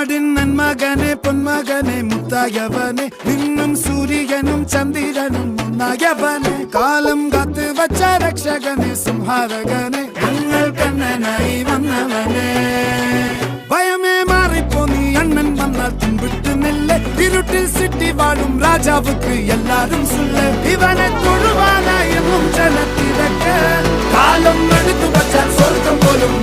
നാടിൻ നന്മകനെ പൊന്മകനെ മുത്തായവനെ നിന്നും സൂര്യനും ചന്ദ്രനും ഒന്നായവനെ കാലം കാത്ത് വച്ച രക്ഷകനെ സംഹാരകനെ ഞങ്ങൾ കണ്ണനായി വന്നവനെ ഭയമേ മാറിപ്പോ നീ അണ്ണൻ വന്നാൽ തുമ്പിട്ട് നെല്ല് ഇരുട്ടിൽ സിറ്റി വാഴും രാജാവുക്ക് എല്ലാരും സുല്ല് ഇവനെ തൊഴുവാനായെന്നും ജനത്തിരക്ക് കാലം എടുത്തു വച്ചാൽ സ്വർഗം പോലും